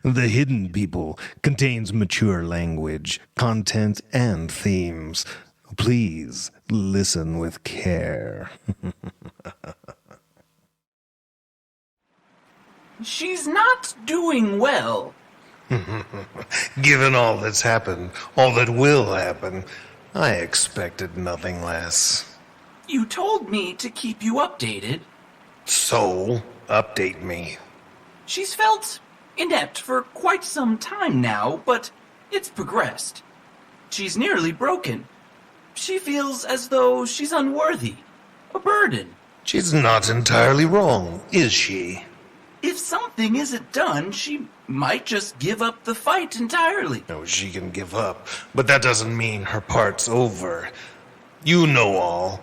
The Hidden People contains mature language, content, and themes. Please listen with care. She's not doing well. Given all that's happened, all that will happen, I expected nothing less. You told me to keep you updated. So, update me. She's felt inept for quite some time now, but it's progressed. She's nearly broken. She feels as though she's unworthy, a burden. She's not entirely wrong, is she? If something isn't done, she might just give up the fight entirely. No, she can give up, but that doesn't mean her part's over. You know all.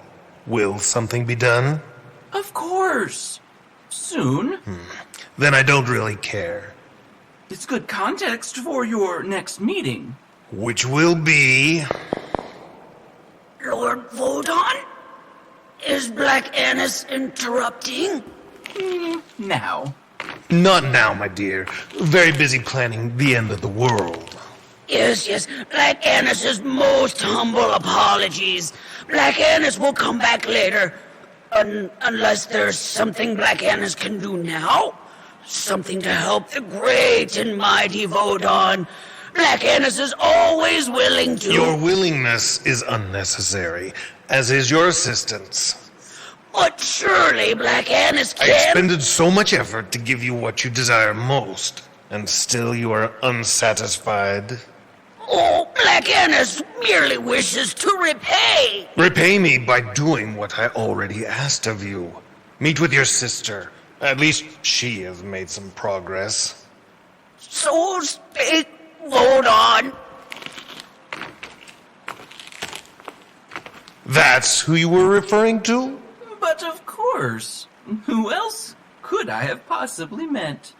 Will something be done? Of course. Soon. Then I don't really care. It's good context for your next meeting. Which will be... Lord Vodon? Is Black Annis interrupting? Now. Not now, my dear. Very busy planning the end of the world. Yes. Black Annis's most humble apologies. Black Annis will come back later. Unless there's something Black Annis can do now. Something to help the great and mighty Vodon. Black Annis is always willing to... Your willingness is unnecessary, as is your assistance. But surely Black Annis I can... expended so much effort to give you what you desire most, and still you are unsatisfied. Oh, Black Annis merely wishes to repay. Repay me by doing what I already asked of you. Meet with your sister. At least she has made some progress. So speak, Vodon. That's who you were referring to? But of course. Who else could I have possibly meant?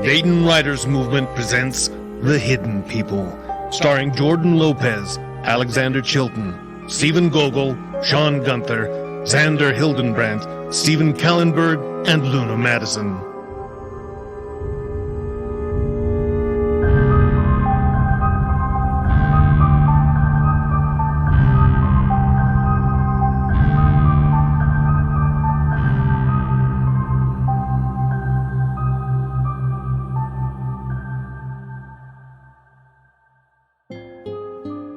Dayton Writers Movement presents The Hidden People, starring Jordan Lopez, Alexander Chilton, Stephen Gogol, Sean Gunther, Xander Hildenbrandt, Stephen Kallenberg, and Luna Madison.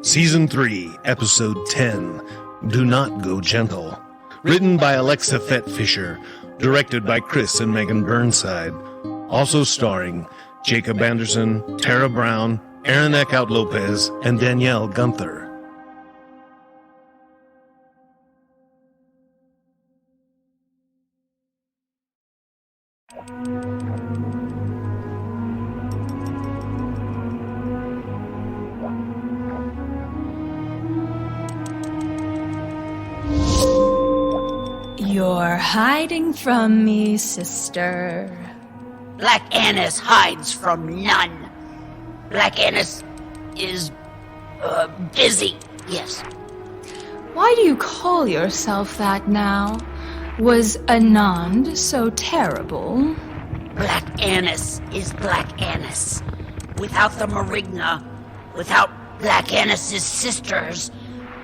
Season 3, Episode 10, Do Not Go Gentle. Written by Alexa Fett Fisher. Directed by Chris and Megan Burnside. Also starring Jacob Anderson, Tara Brown, Aaron Eckhout Lopez, and Danielle Gunther. You're hiding from me, sister. Black Annis hides from none. Black Annis is, busy, yes. Why do you call yourself that now? Was Anand so terrible? Black Annis is Black Annis. Without the Marigna, without Black Annis's sisters,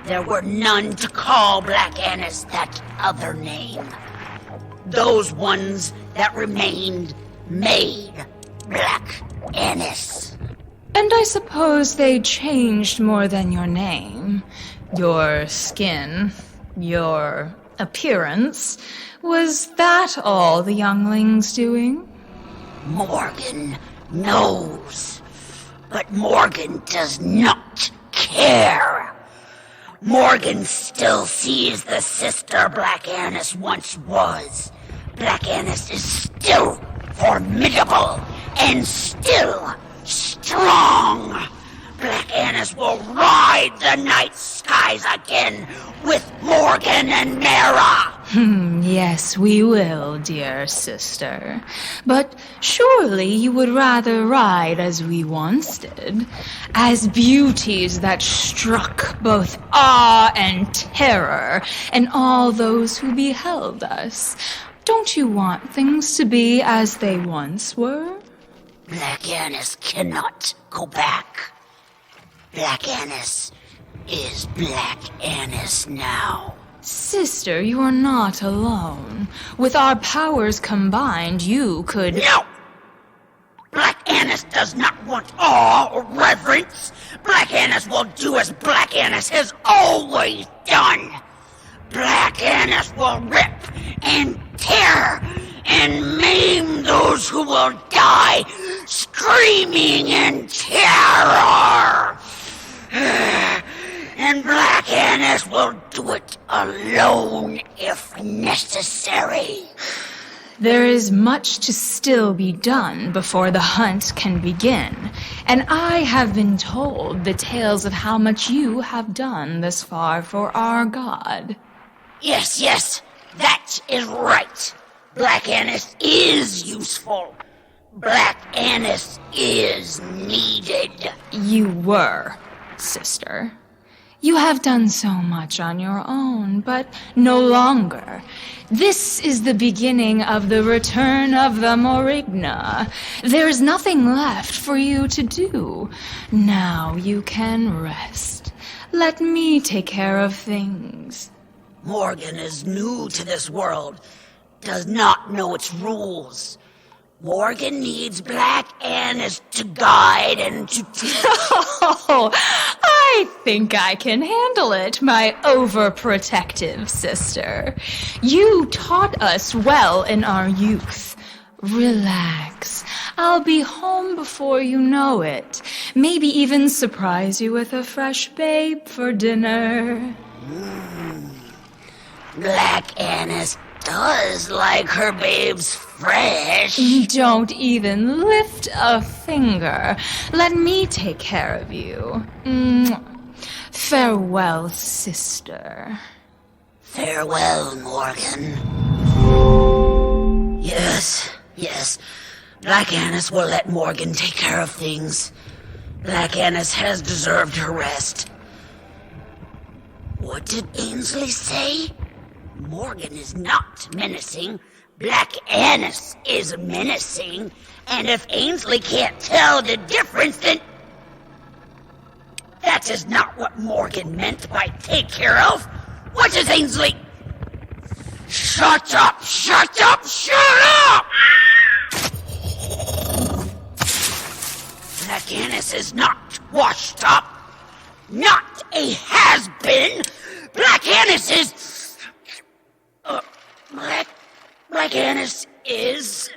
there were none to call Black Annis that other name. Those ones that remained made Black Annis. And I suppose they changed more than your name. Your skin, your appearance. Was that all the younglings doing? Morgan knows. But Morgan does not care. Morgan still sees the sister Black Annis once was. Black Annis is still formidable and still strong. Black Annis will ride the night skies again with Morgan and Mara. Yes, we will, dear sister. But surely you would rather ride as we once did, as beauties that struck both awe and terror in all those who beheld us. Don't you want things to be as they once were? Black Annis cannot go back. Black Annis is Black Annis now. Sister, you are not alone. With our powers combined, you could... No! Black Annis does not want awe or reverence. Black Annis will do as Black Annis has always done. Black Annis will rip and tear and maim those who will die, screaming in terror. And Black Annis will do it alone if necessary. There is much to still be done before the hunt can begin, and I have been told the tales of how much you have done thus far for our god. Yes, that is right. Black Annis is useful. Black Annis is needed. You were, sister. You have done so much on your own, but no longer. This is the beginning of the return of the Morigna. There is nothing left for you to do. Now you can rest. Let me take care of things. Morgan is new to this world, does not know its rules. Morgan needs Black Annis to guide and to teach. Oh, I think I can handle it, my overprotective sister. You taught us well in our youth. Relax. I'll be home before you know it. Maybe even surprise you with a fresh babe for dinner. Black Annis does like her babes fresh. Don't even lift a finger. Let me take care of you. Farewell, sister. Farewell, Morgan. Yes. Black Annis will let Morgan take care of things. Black Annis has deserved her rest. What did Ainsley say? Morgan is not menacing. Black Annis is menacing. And if Ainsley can't tell the difference, then... That is not what Morgan meant by take care of. What is Ainsley? Shut up! Black Annis is not washed up. Not a has-been. Black Annis is... Black Annis is...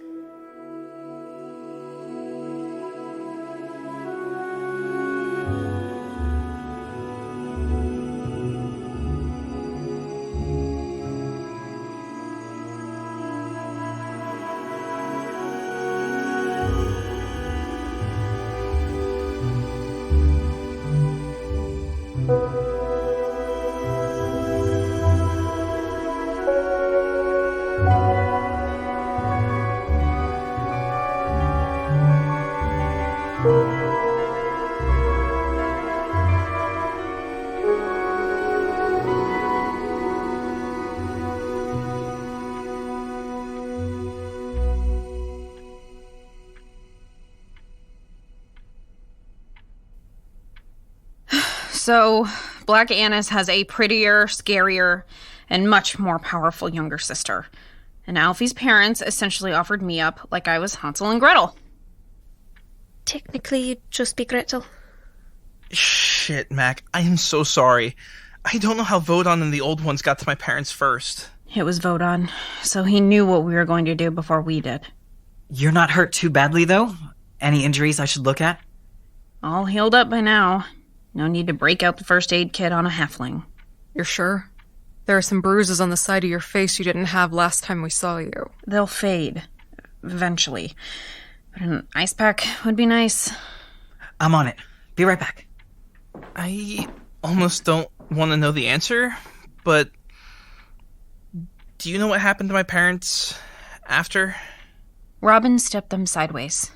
So, Black Annis has a prettier, scarier, and much more powerful younger sister. And Alfie's parents essentially offered me up like I was Hansel and Gretel. Technically, you'd just be Gretel. Shit, Mac. I am so sorry. I don't know how Vodon and the old ones got to my parents first. It was Vodon, so he knew what we were going to do before we did. You're not hurt too badly, though? Any injuries I should look at? All healed up by now. No need to break out the first aid kit on a halfling. You're sure? There are some bruises on the side of your face you didn't have last time we saw you. They'll fade. Eventually. But an ice pack would be nice. I'm on it. Be right back. I almost don't want to know the answer, but do you know what happened to my parents after? Robin stepped them sideways.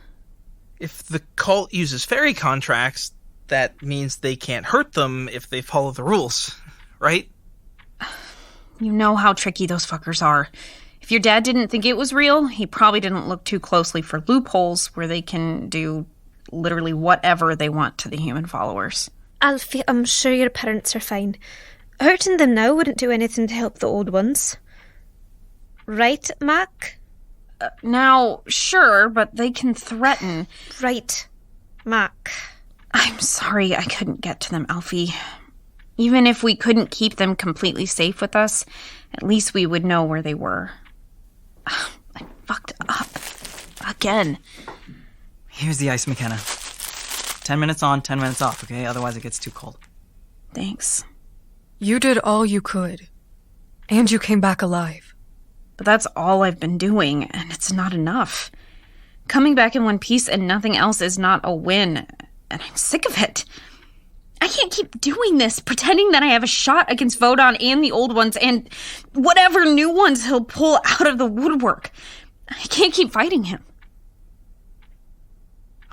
If the cult uses fairy contracts, that means they can't hurt them if they follow the rules, right? You know how tricky those fuckers are. If your dad didn't think it was real, he probably didn't look too closely for loopholes where they can do literally whatever they want to the human followers. Alfie, I'm sure your parents are fine. Hurting them now wouldn't do anything to help the old ones. Right, Mac? Now, sure, but they can threaten. Right, Mac. I'm sorry I couldn't get to them, Alfie. Even if we couldn't keep them completely safe with us, at least we would know where they were. I fucked up. Again. Here's the ice, Mackenna. 10 minutes on, 10 minutes off, okay? Otherwise it gets too cold. Thanks. You did all you could. And you came back alive. But that's all I've been doing, and it's not enough. Coming back in one piece and nothing else is not a win, and I'm sick of it. I can't keep doing this, pretending that I have a shot against Vodon and the old ones and whatever new ones he'll pull out of the woodwork. I can't keep fighting him.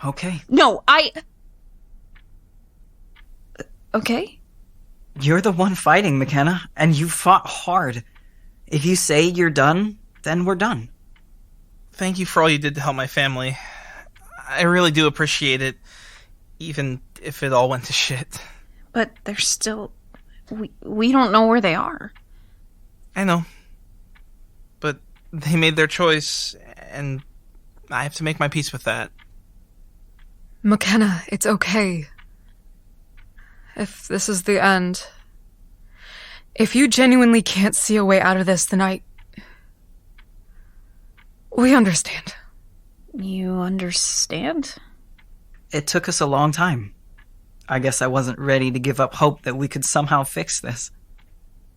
Okay. No, Okay? You're the one fighting, Mackenna, and you fought hard. If you say you're done, then we're done. Thank you for all you did to help my family. I really do appreciate it, even if it all went to shit. But they're still... We don't know where they are. I know. But they made their choice, and I have to make my peace with that. Mackenna, it's okay. If this is the end... If you genuinely can't see a way out of this, then we understand. You understand? It took us a long time. I guess I wasn't ready to give up hope that we could somehow fix this.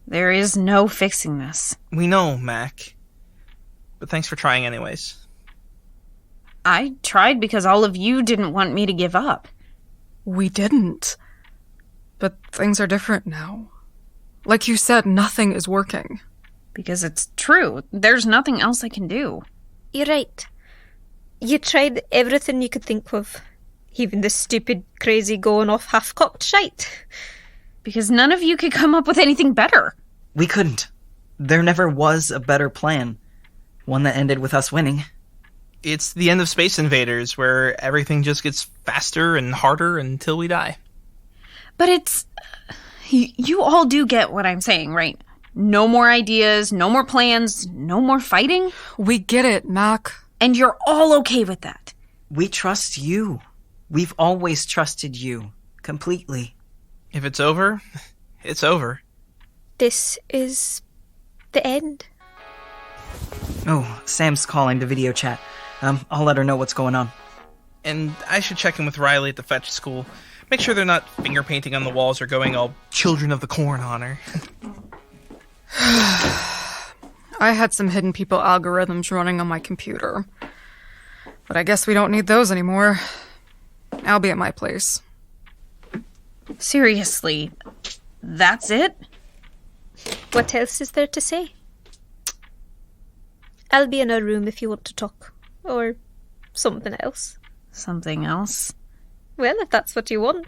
There is no fixing this. We know, Mac. But thanks for trying anyways. I tried because all of you didn't want me to give up. We didn't. But things are different now. Like you said, nothing is working. Because it's true. There's nothing else I can do. You're right. You tried everything you could think of. Even the stupid, crazy, going off half-cocked shite. Because none of you could come up with anything better. We couldn't. There never was a better plan. One that ended with us winning. It's the end of Space Invaders, where everything just gets faster and harder until we die. But it's... You all do get what I'm saying, right? No more ideas, no more plans, no more fighting? We get it, Mac. And you're all okay with that? We trust you. We've always trusted you. Completely. If it's over, it's over. This is the end. Oh, Sam's calling to video chat. I'll let her know what's going on. And I should check in with Riley at the fetch school. Make sure they're not finger painting on the walls or going all Children of the Corn on her. I had some hidden people algorithms running on my computer. But I guess we don't need those anymore. I'll be at my place. Seriously, that's it? What else is there to say? I'll be in our room if you want to talk. Or something else. Something else? Well, if that's what you want.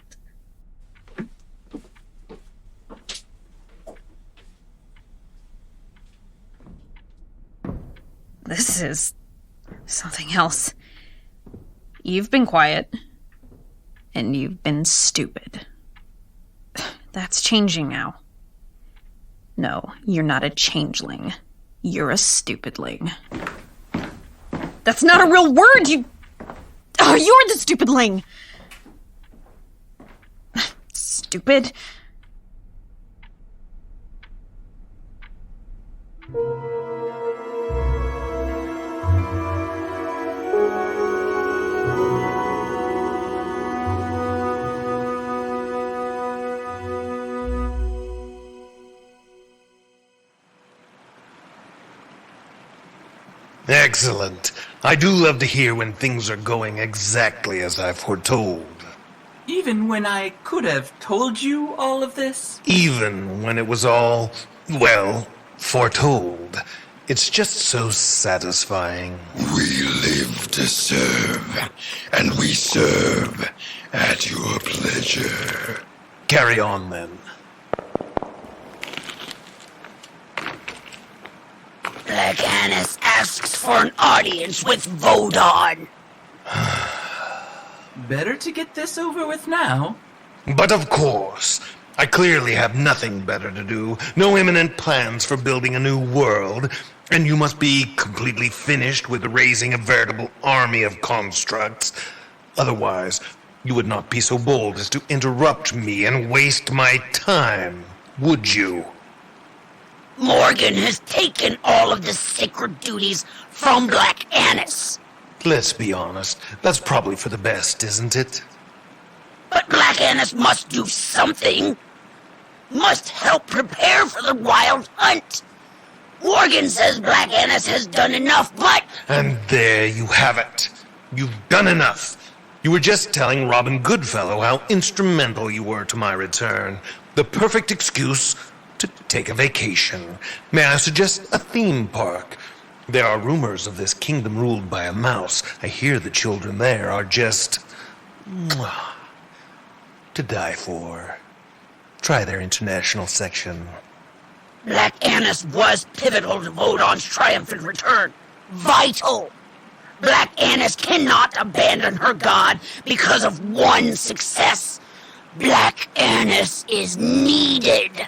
This is something else. You've been quiet. And you've been stupid. That's changing now. No, you're not a changeling. You're a stupidling. That's not a real word, you... Oh, you're the stupidling! Stupid. Excellent. I do love to hear when things are going exactly as I've foretold. Even when I could have told you all of this? Even when it was all, well, foretold. It's just so satisfying. We live to serve, and we serve at your pleasure. Carry on, then. Black Annis asks for an audience with Vodon. Better to get this over with now. But of course, I clearly have nothing better to do, no imminent plans for building a new world, and you must be completely finished with raising a veritable army of constructs. Otherwise, you would not be so bold as to interrupt me and waste my time, would you? Morgan has taken all of the sacred duties from Black Annis. Let's be honest, that's probably for the best, isn't it? But Black Annis must do something. Must help prepare for the wild hunt. Morgan says Black Annis has done enough, but... And there you have it. You've done enough. You were just telling Robin Goodfellow how instrumental you were to my return. The perfect excuse to take a vacation. May I suggest a theme park? There are rumors of this kingdom ruled by a mouse. I hear the children there are just... to die for. Try their international section. Black Annis was pivotal to Vodon's triumphant return. Vital. Black Annis cannot abandon her god because of one success. Black Annis is needed.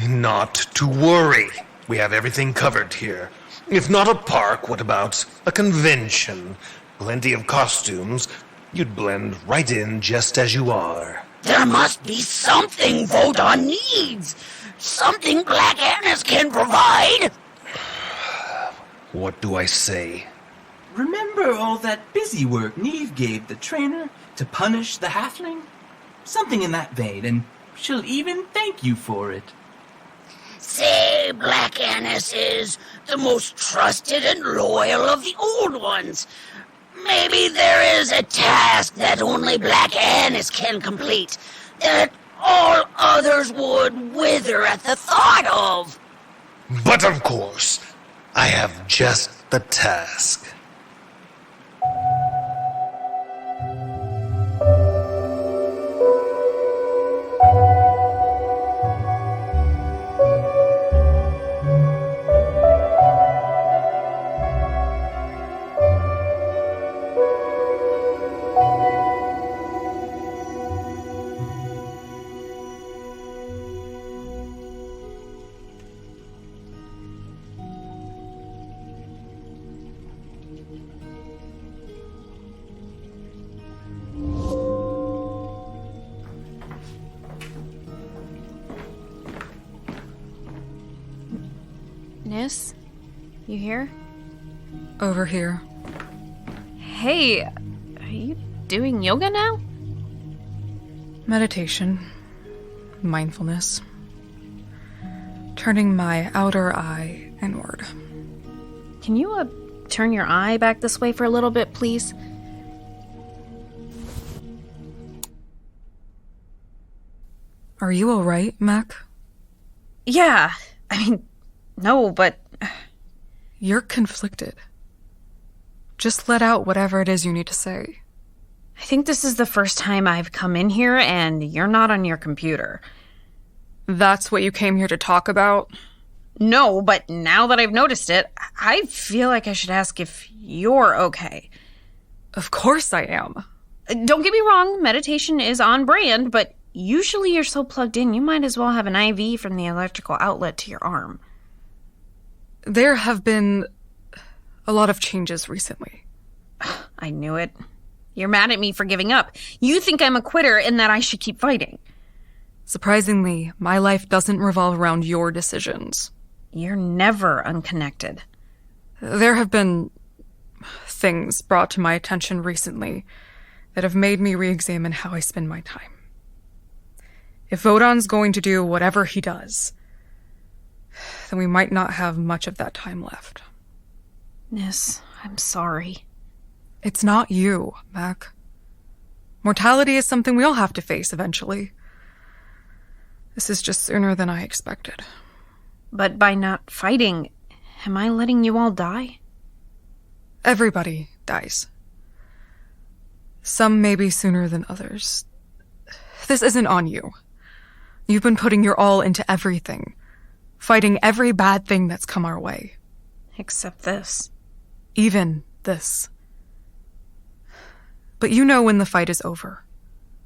Not to worry. We have everything covered here. If not a park, what about a convention? Plenty of costumes. You'd blend right in just as you are. There must be something Vodon needs. Something Black Annis can provide. What do I say? Remember all that busy work Neve gave the trainer to punish the halfling? Something in that vein, and she'll even thank you for it. Say Black Annis is the most trusted and loyal of the old ones. Maybe there is a task that only Black Annis can complete, that all others would wither at the thought of. But of course, I have just the task. Nis? You here? Over here. Hey, are you doing yoga now? Meditation. Mindfulness. Turning my outer eye inward. Can you, turn your eye back this way for a little bit, please? Are you alright, Mac? Yeah, I mean, no, but... You're conflicted. Just let out whatever it is you need to say. I think this is the first time I've come in here and you're not on your computer. That's what you came here to talk about? No, but now that I've noticed it, I feel like I should ask if you're okay. Of course I am. Don't get me wrong, meditation is on brand, but usually you're so plugged in, you might as well have an IV from the electrical outlet to your arm. There have been a lot of changes recently. I knew it. You're mad at me for giving up. You think I'm a quitter and that I should keep fighting. Surprisingly, my life doesn't revolve around your decisions. You're never unconnected. There have been things brought to my attention recently that have made me re-examine how I spend my time. If Vodon's going to do whatever he does, then we might not have much of that time left. Nis, I'm sorry. It's not you, Mac. Mortality is something we all have to face eventually. This is just sooner than I expected. But by not fighting, am I letting you all die? Everybody dies. Some maybe sooner than others. This isn't on you. You've been putting your all into everything, fighting every bad thing that's come our way. Except this. Even this. But you know when the fight is over,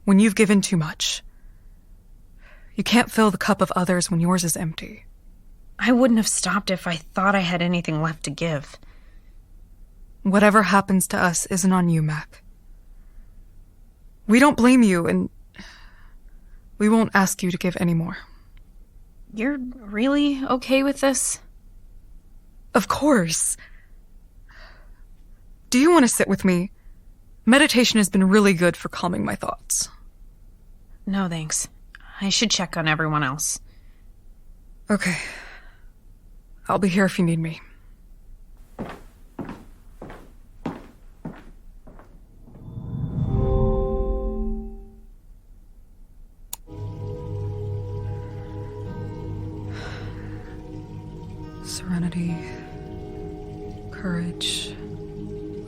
when you've given too much. You can't fill the cup of others when yours is empty. I wouldn't have stopped if I thought I had anything left to give. Whatever happens to us isn't on you, Mac. We don't blame you, and we won't ask you to give any more. You're really okay with this? Of course. Do you want to sit with me? Meditation has been really good for calming my thoughts. No, thanks. I should check on everyone else. Okay. I'll be here if you need me. Serenity, courage,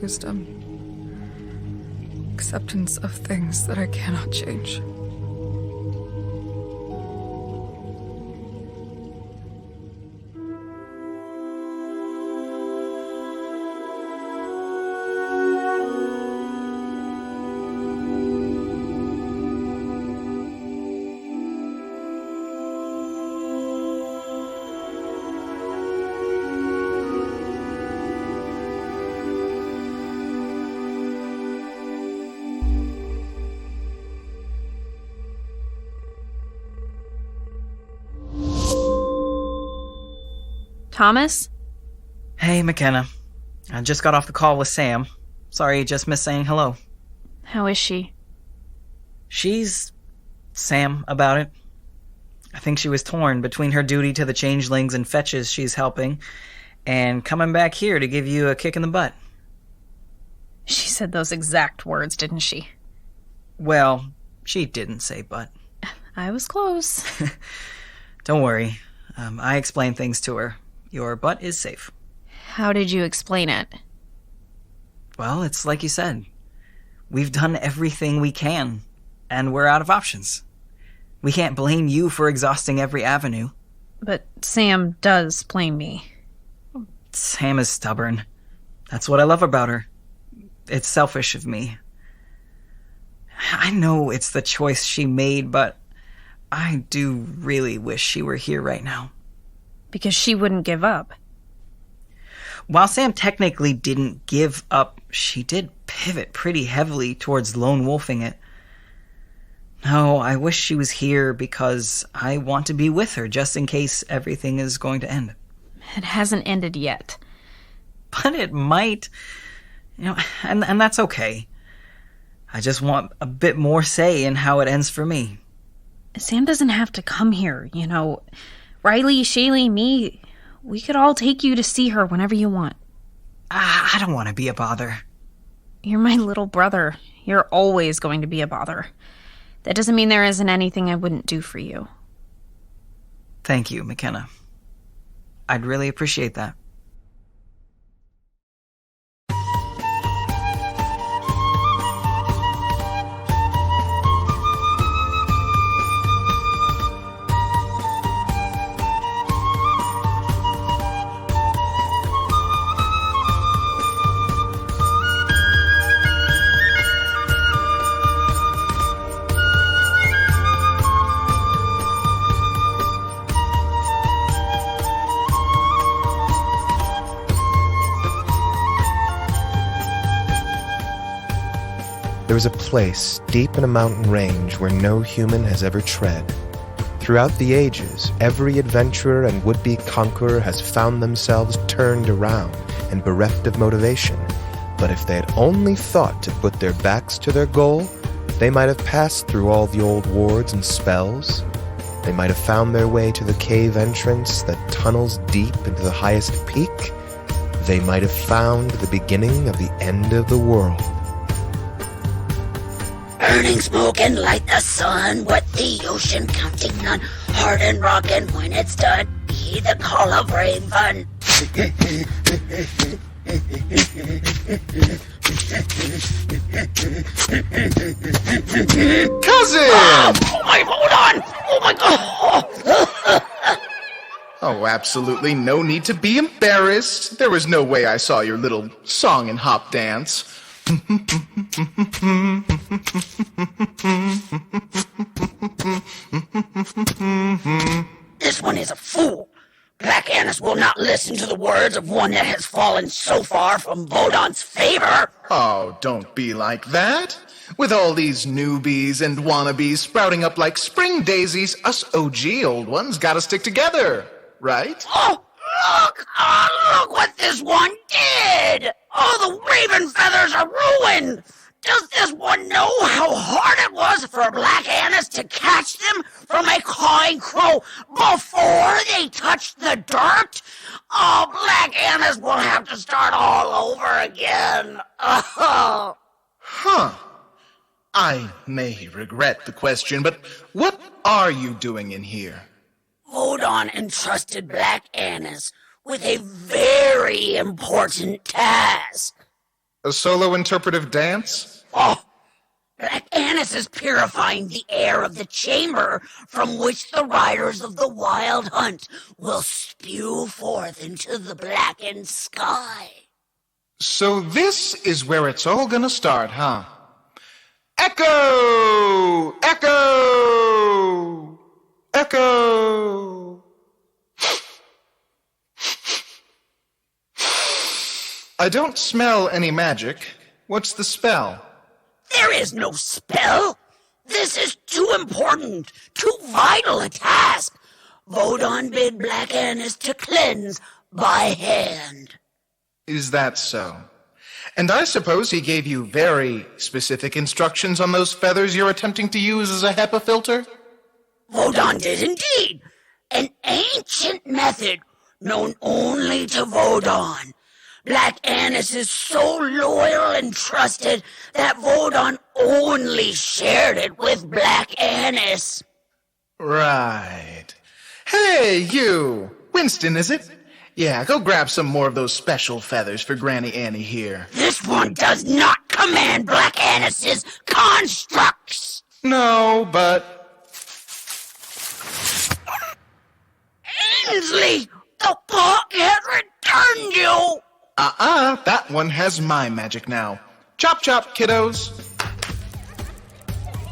wisdom, acceptance of things that I cannot change. Thomas? Hey, Mackenna. I just got off the call with Sam. Sorry, just missed saying hello. How is she? She's Sam about it. I think she was torn between her duty to the changelings and fetches she's helping, and coming back here to give you a kick in the butt. She said those exact words, didn't she? Well, she didn't say but. I was close. Don't worry. I explained things to her. Your butt is safe. How did you explain it? Well, it's like you said. We've done everything we can, and we're out of options. We can't blame you for exhausting every avenue. But Sam does blame me. Sam is stubborn. That's what I love about her. It's selfish of me. I know it's the choice she made, but I do really wish she were here right now. Because she wouldn't give up. While Sam technically didn't give up, she did pivot pretty heavily towards lone wolfing it. No, I wish she was here because I want to be with her just in case everything is going to end. It hasn't ended yet. But it might. And that's okay. I just want a bit more say in how it ends for me. Sam doesn't have to come here, Riley, Shaylee, me, we could all take you to see her whenever you want. I don't want to be a bother. You're my little brother. You're always going to be a bother. That doesn't mean there isn't anything I wouldn't do for you. Thank you, Mackenna. I'd really appreciate that. There is a place deep in a mountain range where no human has ever tread. Throughout the ages, every adventurer and would-be conqueror has found themselves turned around and bereft of motivation. But if they had only thought to put their backs to their goal, they might have passed through all the old wards and spells. They might have found their way to the cave entrance that tunnels deep into the highest peak. They might have found the beginning of the end of the world. Burning smoke and light the sun, wet the ocean, counting none. Hard and rockin' when it's done, heed the call of Raven. Cousin! Oh my, hold on! Oh my god! Oh, absolutely no need to be embarrassed. There was no way I saw your little song and hop dance. This one is a fool. Black Annis will not listen to the words of one that has fallen so far from Vodon's favor. Oh, don't be like that. With all these newbies and wannabes sprouting up like spring daisies, us OG old ones gotta stick together, right? Oh, look! Oh, look what this one did! All the raven feathers are ruined! Does this one know how hard it was for Black Annis to catch them from a cawing crow before they touched the dirt? Oh, Black Annis will have to start all over again. Oh. Huh. I may regret the question, but what are you doing in here? Vodon entrusted Black Annis with a very important task. A solo interpretive dance? Oh, Black Annis is purifying the air of the chamber from which the riders of the Wild Hunt will spew forth into the blackened sky. So this is where it's all gonna start, huh? Echo! Echo! Echo! I don't smell any magic. What's the spell? There is no spell. This is too important, too vital a task. Vodon bid Black Annis to cleanse by hand. Is that so? And I suppose he gave you very specific instructions on those feathers you're attempting to use as a HEPA filter? Vodon did indeed. An ancient method known only to Vodon. Black Annis is so loyal and trusted that Vodon only shared it with Black Annis. Right. Hey, you! Winston, is it? Yeah, go grab some more of those special feathers for Granny Annie here. This one does not command Black Annis's constructs. No, but... Ainsley, the hawk has returned you! That one has my magic now. Chop chop, kiddos.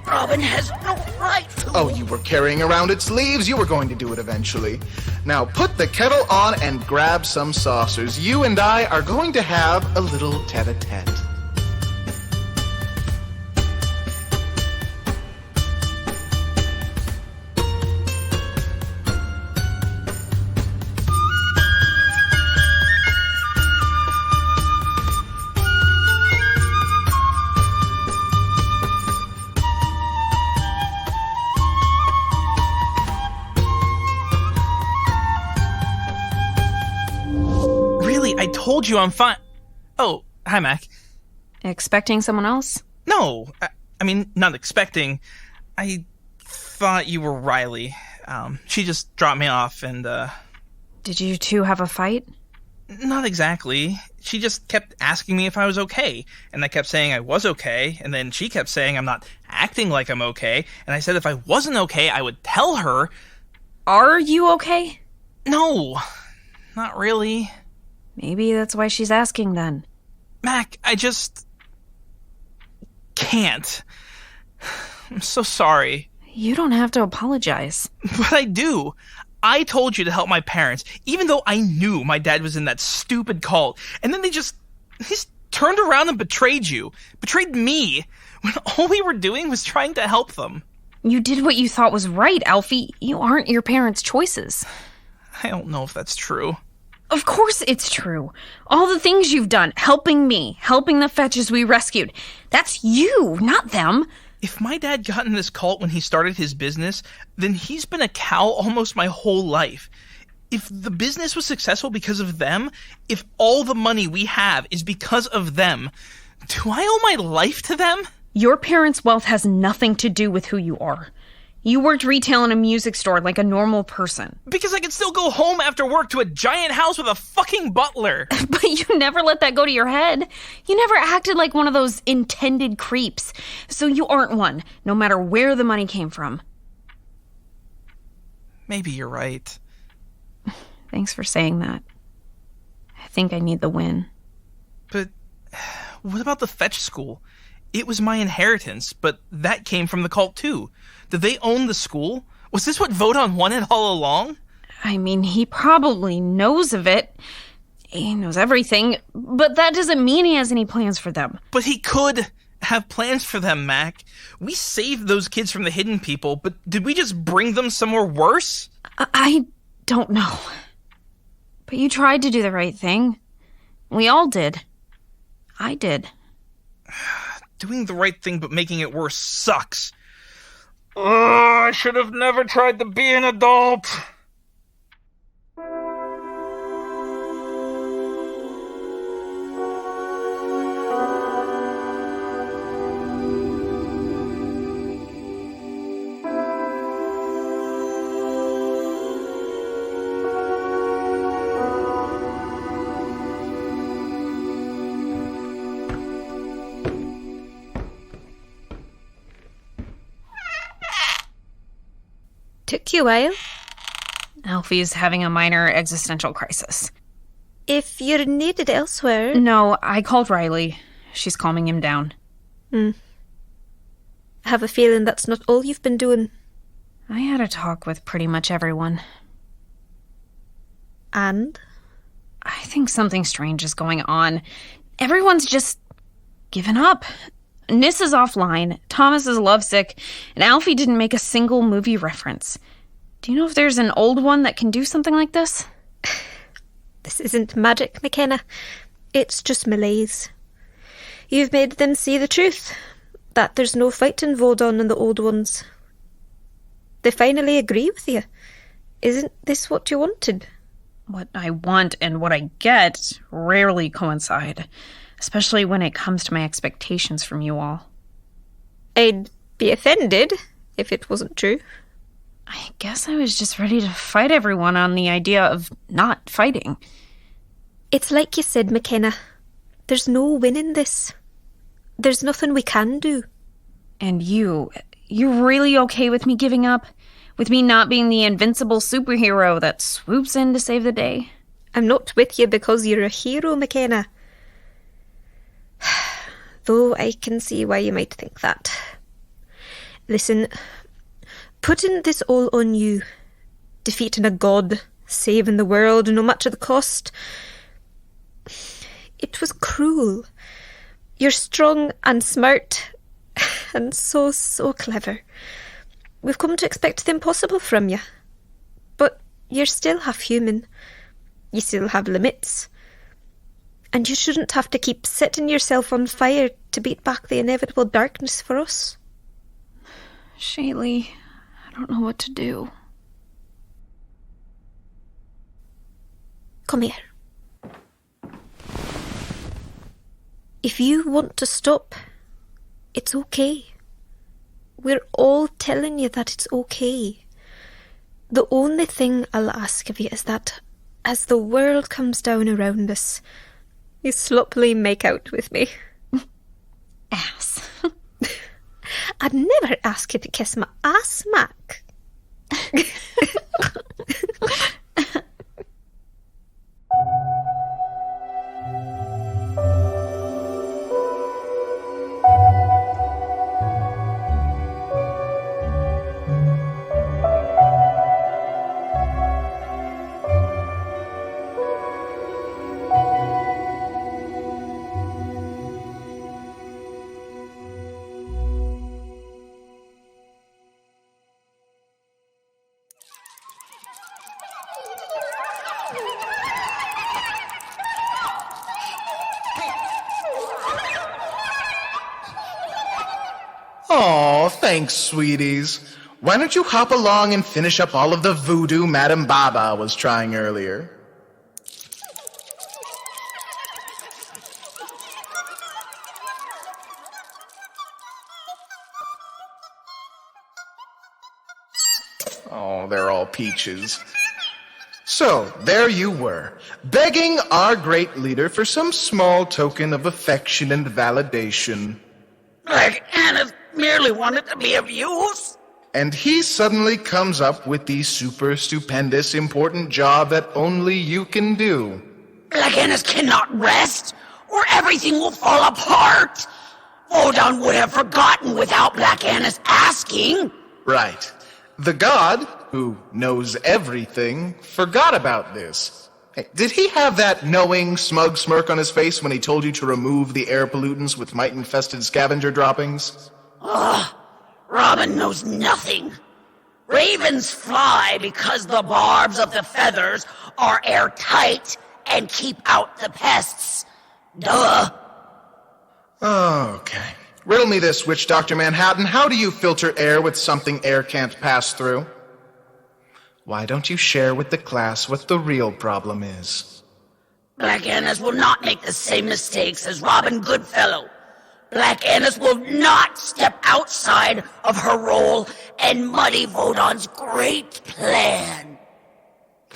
Robin has no right to... Oh, you were carrying around its leaves. You were going to do it eventually. Now put the kettle on and grab some saucers. You and I are going to have a little tete-a-tete. I told you I'm fine. Oh, hi, Mac. Expecting someone else? No, I mean, not expecting. I thought you were Riley. She just dropped me off and, Did you two have a fight? Not exactly. She just kept asking me if I was okay, and I kept saying I was okay, and then she kept saying I'm not acting like I'm okay, and I said if I wasn't okay, I would tell her. Are you okay? No, not really. Maybe that's why she's asking then. Mac, I just... can't. I'm so sorry. You don't have to apologize. But I do. I told you to help my parents, even though I knew my dad was in that stupid cult. And then they just turned around and betrayed you. Betrayed me. When all we were doing was trying to help them. You did what you thought was right, Alfie. You aren't your parents' choices. I don't know if that's true. Of course it's true. All the things you've done, helping me, helping the fetches we rescued, that's you, not them. If my dad got in this cult when he started his business, then he's been a cow almost my whole life. If the business was successful because of them, if all the money we have is because of them, do I owe my life to them? Your parents' wealth has nothing to do with who you are. You worked retail in a music store like a normal person. Because I can still go home after work to a giant house with a fucking butler. But you never let that go to your head. You never acted like one of those intended creeps. So you aren't one, no matter where the money came from. Maybe you're right. Thanks for saying that. I think I need the win. But what about the fetch school? It was my inheritance, but that came from the cult too. Did they own the school? Was this what Vodon wanted all along? I mean, he probably knows of it. He knows everything, but that doesn't mean he has any plans for them. But he could have plans for them, Mac. We saved those kids from the hidden people, but did we just bring them somewhere worse? I don't know. But you tried to do the right thing. We all did. I did. Doing the right thing but making it worse sucks. I should have never tried to be an adult. Took you a while. Alfie's having a minor existential crisis. If you're needed elsewhere... No, I called Riley. She's calming him down. I have a feeling that's not all you've been doing. I had a talk with pretty much everyone. And? I think something strange is going on. Everyone's just given up. Nis is offline, Thomas is lovesick, and Alfie didn't make a single movie reference. Do you know if there's an old one that can do something like this? This isn't magic, Mackenna. It's just malaise. You've made them see the truth, that there's no fight in Vodon and the old ones. They finally agree with you. Isn't this what you wanted? What I want and what I get rarely coincide. Especially when it comes to my expectations from you all. I'd be offended if it wasn't true. I guess I was just ready to fight everyone on the idea of not fighting. It's like you said, Mackenna. There's no win in this. There's nothing we can do. And you're really okay with me giving up? With me not being the invincible superhero that swoops in to save the day? I'm not with you because you're a hero, Mackenna. Though I can see why you might think that. Listen, putting this all on you, defeating a god, saving the world no matter the cost, it was cruel. You're strong and smart and so clever. We've come to expect the impossible from you. But you're still half human. You still have limits. And you shouldn't have to keep setting yourself on fire to beat back the inevitable darkness for us. Shaylee, I don't know what to do. Come here. If you want to stop, it's okay. We're all telling you that it's okay. The only thing I'll ask of you is that, as the world comes down around us, you sloppily make out with me. Ass. I'd never ask you to kiss my ass, Mac. Aw, thanks, sweeties. Why don't you hop along and finish up all of the voodoo Madame Baba was trying earlier? Oh, they're all peaches. So, there you were, begging our great leader for some small token of affection and validation. Black Annis merely wanted to be of use. And he suddenly comes up with the super stupendous important job that only you can do. Black Annis cannot rest, or everything will fall apart. Vodon would have forgotten without Black Annis asking. Right. The god, who knows everything, forgot about this. Hey, did he have that knowing, smug smirk on his face when he told you to remove the air pollutants with mite-infested scavenger droppings? Robin knows nothing. Ravens fly because the barbs of the feathers are airtight and keep out the pests. Duh. Okay. Riddle me this, Witch Dr. Manhattan. How do you filter air with something air can't pass through? Why don't you share with the class what the real problem is? Black Annis will not make the same mistakes as Robin Goodfellow. Black Annis will not step outside of her role and muddy Vodon's great plan.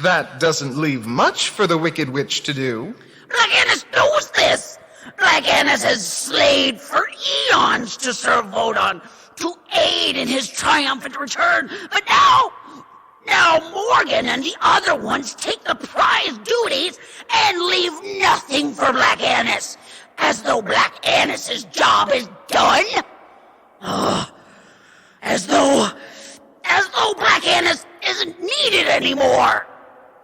That doesn't leave much for the Wicked Witch to do. Black Annis knows this. Black Annis has slaved for eons to serve Vodon, to aid in his triumphant return. But now Morgan and the other ones take the prize duties and leave nothing for Black Annis, as though Black Annis's job is done. As though Black Annis isn't needed anymore.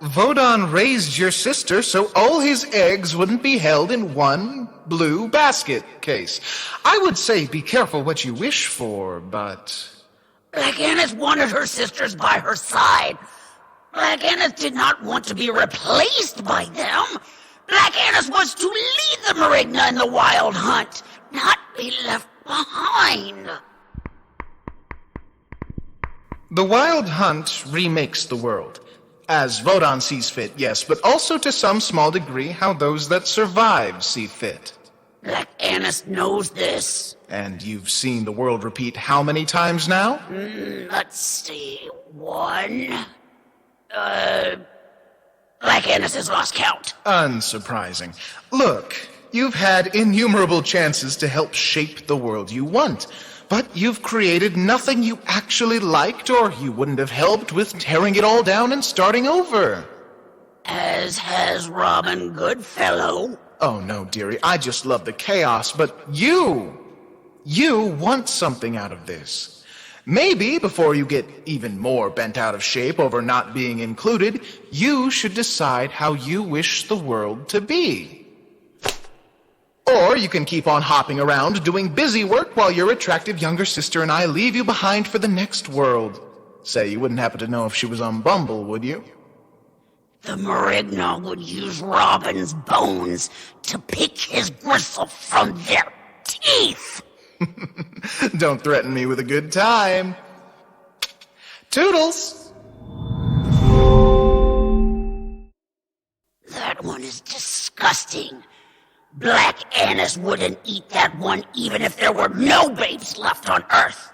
Vodon raised your sister so all his eggs wouldn't be held in one blue basket case. I would say be careful what you wish for, but... Black Annis wanted her sisters by her side. Black Annis did not want to be replaced by them. Black Annis was to lead the Marigna in the wild hunt, not be left behind. The wild hunt remakes the world. As Vodon sees fit, yes, but also to some small degree how those that survive see fit. Black Annis knows this. And you've seen the world repeat how many times now? Let's see. One. Black Annis has lost count. Unsurprising. Look, you've had innumerable chances to help shape the world you want. But you've created nothing you actually liked, or you wouldn't have helped with tearing it all down and starting over. As has Robin Goodfellow. Oh no, dearie, I just love the chaos, but you want something out of this. Maybe before you get even more bent out of shape over not being included, you should decide how you wish the world to be. Or you can keep on hopping around doing busy work while your attractive younger sister and I leave you behind for the next world. Say, you wouldn't happen to know if she was on Bumble, would you? The Marigna would use Robin's bones to pick his bristle from their teeth. Don't threaten me with a good time. Toodles! That one is disgusting. Black Annis wouldn't eat that one even if there were no babes left on Earth.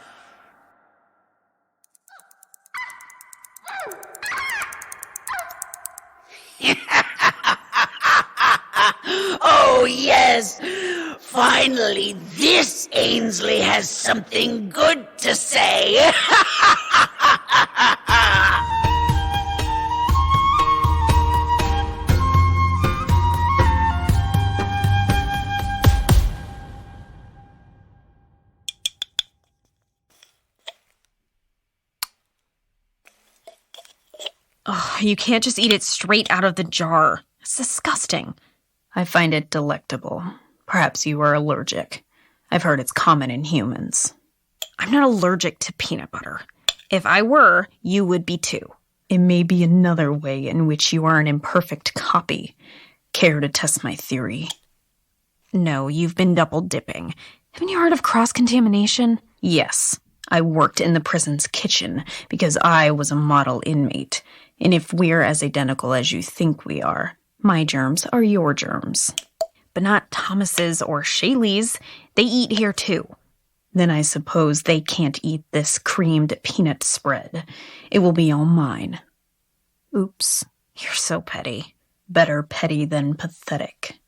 Oh, yes. Finally, this Ainsley has something good to say. Oh, you can't just eat it straight out of the jar. It's disgusting. I find it delectable. Perhaps you are allergic. I've heard it's common in humans. I'm not allergic to peanut butter. If I were, you would be too. It may be another way in which you are an imperfect copy. Care to test my theory? No, you've been double dipping. Haven't you heard of cross-contamination? Yes. I worked in the prison's kitchen because I was a model inmate. And if we're as identical as you think we are, my germs are your germs. But not Thomas's or Shaylee's. They eat here too. Then I suppose they can't eat this creamed peanut spread. It will be all mine. Oops, you're so petty. Better petty than pathetic.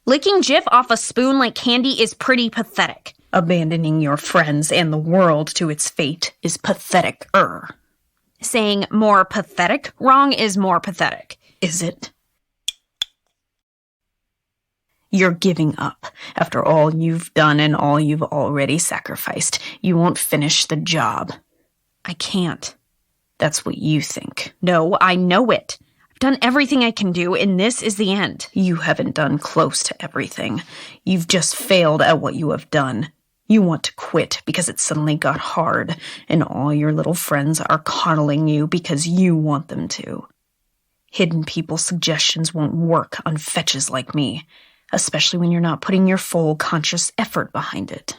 Licking Jif off a spoon like candy is pretty pathetic. Abandoning your friends and the world to its fate is pathetic-er. Saying more pathetic wrong is more pathetic, is it? You're giving up. After all you've done and all you've already sacrificed, you won't finish the job. I can't. That's what you think. No, I know it. I've done everything I can do, and this is the end. You haven't done close to everything. You've just failed at what you have done. You want to quit because it suddenly got hard, and all your little friends are coddling you because you want them to. Hidden people suggestions won't work on fetches like me, especially when you're not putting your full conscious effort behind it.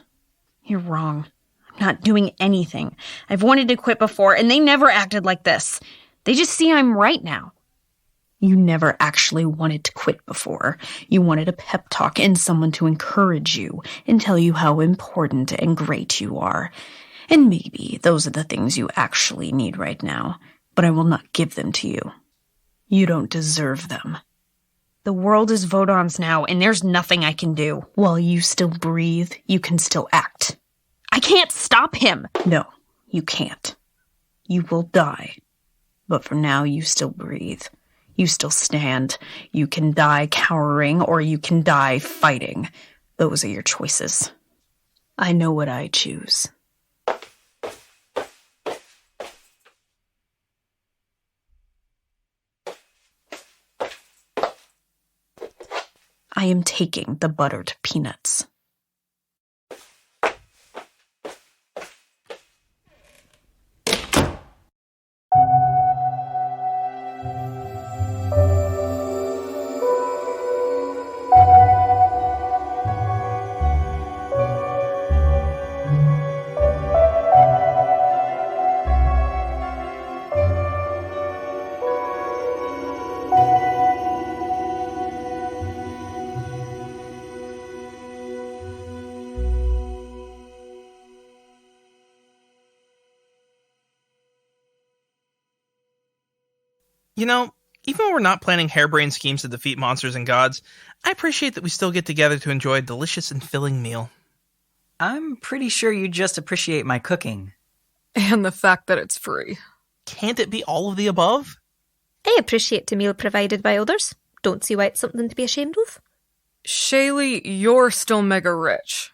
You're wrong. I'm not doing anything. I've wanted to quit before, and they never acted like this. They just see I'm right now. You never actually wanted to quit before. You wanted a pep talk and someone to encourage you and tell you how important and great you are. And maybe those are the things you actually need right now, but I will not give them to you. You don't deserve them. The world is Vodon's now, and there's nothing I can do. While you still breathe, you can still act. I can't stop him! No, you can't. You will die. But for now, you still breathe. You still stand. You can die cowering, or you can die fighting. Those are your choices. I know what I choose. I am taking the buttered peanuts. You know, even when we're not planning harebrained schemes to defeat monsters and gods, I appreciate that we still get together to enjoy a delicious and filling meal. I'm pretty sure you just appreciate my cooking. And the fact that it's free. Can't it be all of the above? I appreciate the meal provided by others. Don't see why it's something to be ashamed of. Shaylee, you're still mega rich.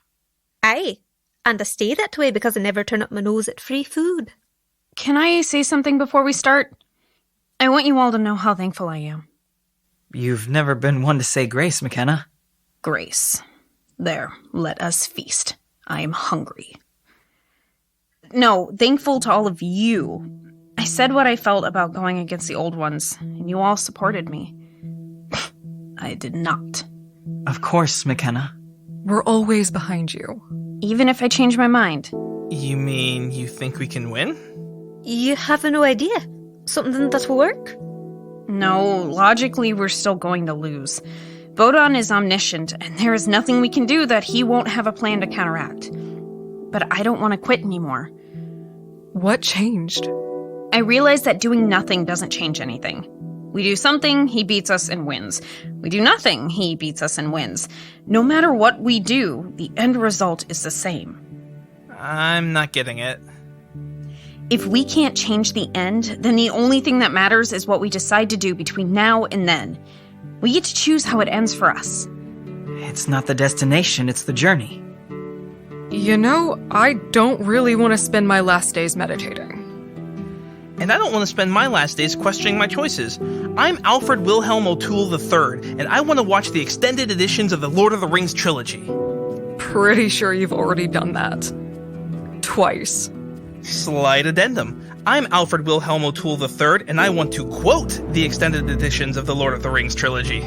Aye, and I stay that way because I never turn up my nose at free food. Can I say something before we start? I want you all to know how thankful I am. You've never been one to say grace, Mackenna. Grace. There, let us feast. I am hungry. No, thankful to all of you. I said what I felt about going against the old ones, and you all supported me. I did not. Of course, Mackenna. We're always behind you. Even if I change my mind. You mean you think we can win? You have no idea. Something that will work? No, logically we're still going to lose. Vodon is omniscient, and there is nothing we can do that he won't have a plan to counteract. But I don't want to quit anymore. What changed? I realized that doing nothing doesn't change anything. We do something, he beats us and wins. We do nothing, he beats us and wins. No matter what we do, the end result is the same. I'm not getting it. If we can't change the end, then the only thing that matters is what we decide to do between now and then. We get to choose how it ends for us. It's not the destination, it's the journey. You know, I don't really want to spend my last days meditating. And I don't want to spend my last days questioning my choices. I'm Alfred Wilhelm O'Toole III, and I want to watch the extended editions of the Lord of the Rings trilogy. Pretty sure you've already done that. Twice. Slight addendum. I'm Alfred Wilhelm O'Toole III, and I want to quote the extended editions of the Lord of the Rings trilogy.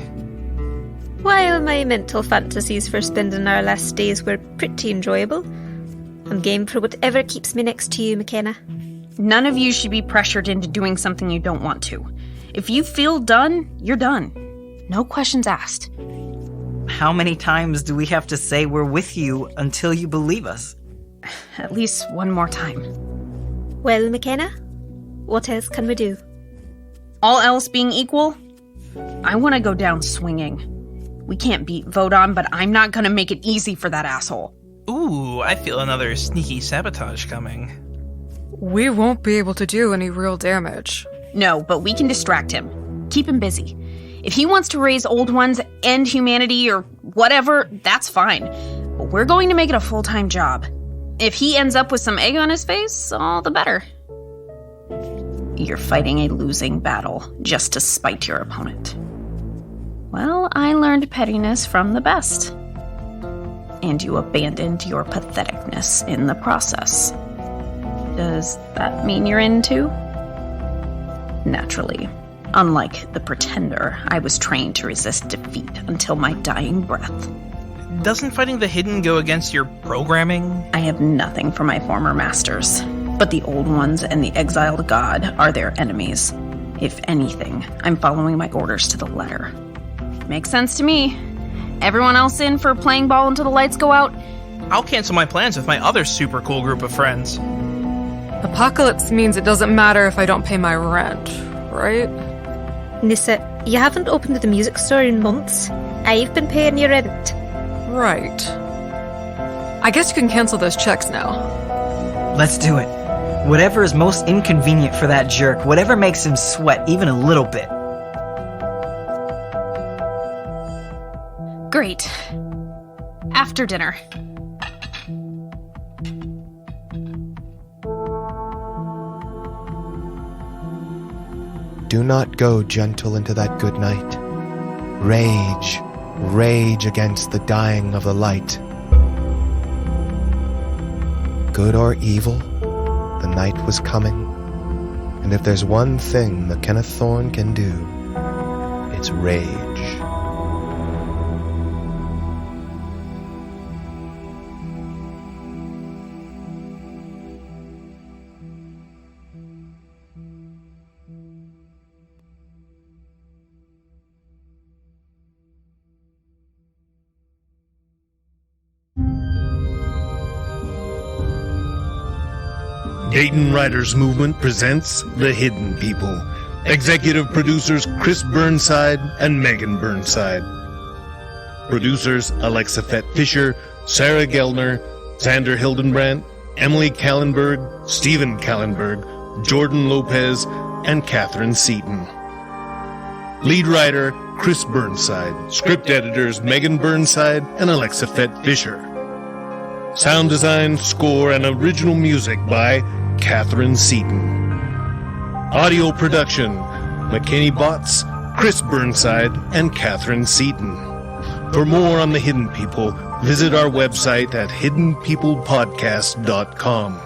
While my mental fantasies for spending our last days were pretty enjoyable, I'm game for whatever keeps me next to you, Mackenna. None of you should be pressured into doing something you don't want to. If you feel done, you're done. No questions asked. How many times do we have to say we're with you until you believe us? At least one more time. Well, Mackenna, what else can we do? All else being equal, I want to go down swinging. We can't beat Vodon, but I'm not going to make it easy for that asshole. Ooh, I feel another sneaky sabotage coming. We won't be able to do any real damage. No, but we can distract him. Keep him busy. If he wants to raise old ones, end humanity, or whatever, that's fine. But we're going to make it a full-time job. If he ends up with some egg on his face, all the better. You're fighting a losing battle just to spite your opponent. Well, I learned pettiness from the best. And you abandoned your patheticness in the process. Does that mean you're in too? Naturally. Unlike the Pretender, I was trained to resist defeat until my dying breath. Doesn't fighting the Hidden go against your programming? I have nothing for my former masters, but the Old Ones and the Exiled God are their enemies. If anything, I'm following my orders to the letter. Makes sense to me. Everyone else in for playing ball until the lights go out? I'll cancel my plans with my other super cool group of friends. Apocalypse means it doesn't matter if I don't pay my rent, right? Nissa, you haven't opened the music store in months. I've been paying your rent. Right. I guess you can cancel those checks now. Let's do it. Whatever is most inconvenient for that jerk, whatever makes him sweat even a little bit. Great. After dinner. Do not go gentle into that good night. Rage, rage against the dying of the light. Good or evil, the night was coming. And if there's one thing Mackenna Thorne can do, it's rage. Dayton Writers Movement presents The Hidden People. Executive producers Chris Burnside and Megan Burnside. Producers Alexa Fett Fisher, Sarah Gelner, Xander Hildenbrandt, Emily Kallenberg, Stephen Kallenberg, Jordan Lopez, and Catherine Seaton. Lead writer Chris Burnside. Script editors Megan Burnside and Alexa Fett Fisher. Sound design, score, and original music by Catherine Seaton. Audio production, McKinney Botts, Chris Burnside, and Catherine Seaton. For more on The Hidden People, visit our website at hiddenpeoplepodcast.com.